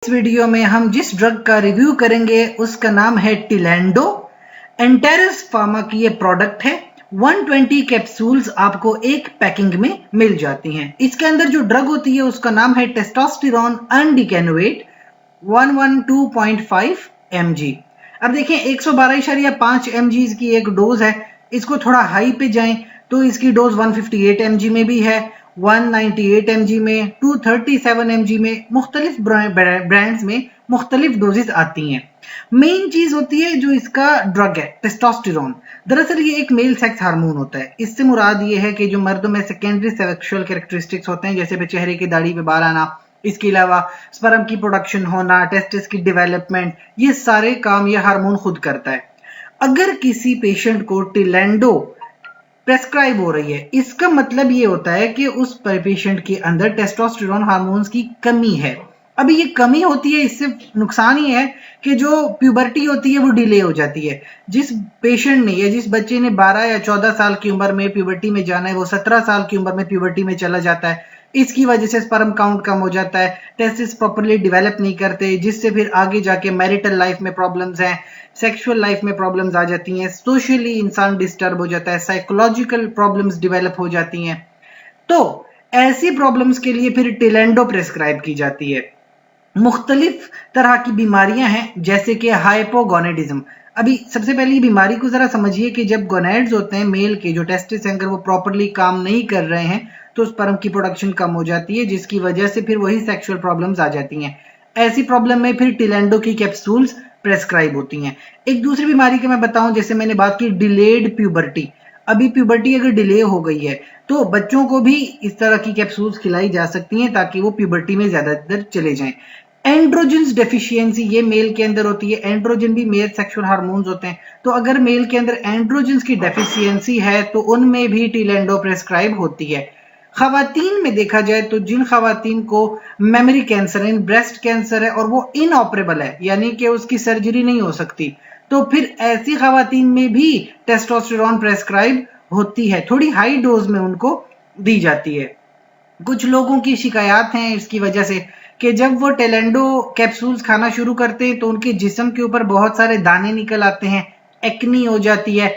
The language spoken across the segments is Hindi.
इस वीडियो में हम जिस ड्रग का रिव्यू करेंगे उसका नाम है टिलेंडो। एंटेरस फार्मा की ये प्रोडक्ट है। 120 कैप्सूल्स आपको एक पैकिंग में मिल जाती हैं। इसके अंदर जो ड्रग होती है उसका नाम है टेस्टोस्टेरोन अनडिकेनुएट 112.5 mg। अब देखें 112.5 mg की एक डोज है। इसको थोड़ा हाई पे जाएं तो इसकी डोज 158 mg में भी है, 198 mg में, 237 mg में, मुख्तलिफ ब्रांड्स में मुख्तलिफ डोजेस आती हैं। मेन चीज होती है जो इसका ड्रग है टेस्टोस्टेरोन। दरअसल ये एक मेल सेक्स हार्मोन होता है। इससे मुराद ये है कि जो मर्दों में सेकेंडरी सेक्सुअल कैरेक्टरिस्टिक्स होते हैं, जैसे चेहरे की दाढ़ी पे बाल आना, इसके अलावा स्पर्म की प्रोडक्शन होना, टेस्टिस की डेवलपमेंट, ये सारे काम ये हार्मोन खुद करता है। अगर किसी पेशेंट को टिलेंडो प्रेस्क्राइब हो रही है, इसका मतलब ये होता है कि उस पेशेंट के अंदर टेस्टोस्टेरोन हार्मोन्स की कमी है। अभी ये कमी होती है, इससे नुकसान ये है कि जो प्यूबर्टी होती है वो डिले हो जाती है। जिस पेशेंट ने या जिस बच्चे ने 12 या 14 साल की उम्र में प्यूबर्टी में जाना है, वो 17 साल की उम्र में प्यूबर्टी में चला जाता है। इसकी वजह से स्पर्म काउंट कम हो जाता है, टेस्टिस प्रॉपर्ली डेवलप नहीं करते, जिससे फिर आगे जाके मैरिटल लाइफ में प्रॉब्लम्स हैं, सेक्सुअल लाइफ में प्रॉब्लम्स आ जाती हैं, सोशली इंसान डिस्टर्ब हो जाता है, साइकोलॉजिकल प्रॉब्लम्स डेवलप हो जाती हैं। तो ऐसी प्रॉब्लम्स के लिए फिर टिलेंडो प्रेस्क्राइब की जाती है। मुख्तलिफ तरह की बीमारियां हैं जैसे कि हाइपोगोनेडिज्म। अभी सबसे पहले बीमारी को जरा समझिए कि जब गोनेड्स होते हैं मेल के, जो टेस्टिस हैं, अगर वो प्रॉपर्ली काम नहीं कर रहे हैं तो स्पर्म की प्रोडक्शन कम हो जाती है, जिसकी वजह से फिर वही सेक्सुअल प्रॉब्लम्स आ जाती हैं। ऐसी प्रॉब्लम में फिर टिलेंडो की कैप्सूल्स प्रेस्क्राइब होती हैं। एक दूसरी बीमारी की मैं बताऊं, जैसे मैंने बात की डिलेड प्यूबर्टी। अभी प्यूबर्टी अगर डिले हो गई है तो बच्चों को भी इस तरह की कैप्सूल्स खिलाई जा सकती हैं ताकि वो प्यूबर्टी में ज्यादा देर चले जाएं। एंड्रोजन्स डेफिशिएंसी ये मेल के अंदर होती है। एंड्रोजन भी मेल सेक्सुअल हार्मोन्स होते हैं, तो अगर मेल के अंदर एंड्रोजन्स की डेफिशिएंसी है तो उनमें भी टिलेंडो प्रेस्क्राइब होती है। खवातीन में देखा जाए तो जिन खवातीन को मेमोरी कैंसर है, ब्रेस्ट कैंसर है और वो इनऑपरेबल है, यानी कि उसकी सर्जरी नहीं हो सकती, तो फिर ऐसी खवातीन में भी टेस्टोस्टेरोन प्रेस्क्राइब होती है। थोड़ी हाई डोज में उनको दी जाती है। कुछ लोगों की शिकायत हैं इसकी वजह से कि जब वो टिलेंडो कैप्सूल्स खाना शुरू करते हैं तो उनके जिस्म के ऊपर बहुत सारे दाने निकल आते हैं, एक्नी हो जाती है,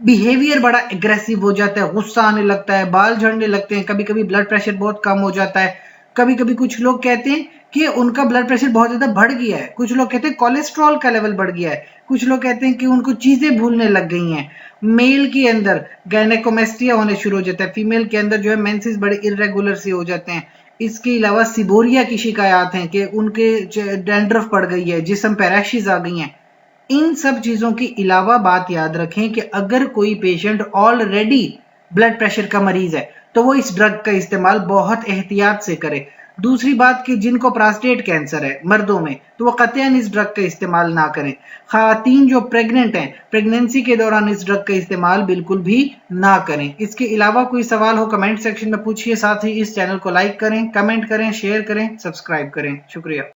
बिहेवियर बड़ा एग्रेसिव हो जाता है, गुस्सा आने लगता है, बाल झड़ने लगते हैं, कभी कभी ब्लड प्रेशर बहुत कम हो जाता है। कभी कभी कुछ लोग कहते हैं कि उनका ब्लड प्रेशर बहुत ज्यादा बढ़ गया है, कुछ लोग कहते हैं कोलेस्ट्रॉल का लेवल बढ़ गया है, कुछ लोग कहते हैं कि उनको चीजें भूलने लग गई हैं। मेल के अंदर गायनेकोमेस्टिया होने शुरू हो जाता है, फीमेल के अंदर जो है मेंसेस बड़े इरेगुलर से हो जाते हैं। इसके अलावा सिबोरिया की शिकायत है कि उनके डैंड्रफ पड़ गई है, जिस्म पे रैशेस आ गई हैं। इन सब चीजों के अलावा बात याद रखें कि अगर कोई पेशेंट ऑलरेडी ब्लड प्रेशर का मरीज है तो वो इस ड्रग का इस्तेमाल बहुत एहतियात से करे। दूसरी बात कि जिनको प्रोस्टेट कैंसर है मर्दों में, तो वो कतईन इस ड्रग का इस्तेमाल ना करें। खवातीन जो प्रेग्नेंट हैं, प्रेगनेंसी के दौरान इस ड्रग का इस्तेमाल बिल्कुल भी ना करें। इसके अलावा कोई सवाल हो कमेंट सेक्शन में पूछिए। साथ ही इस चैनल को लाइक करें, कमेंट करें, शेयर करें, सब्सक्राइब करें। शुक्रिया।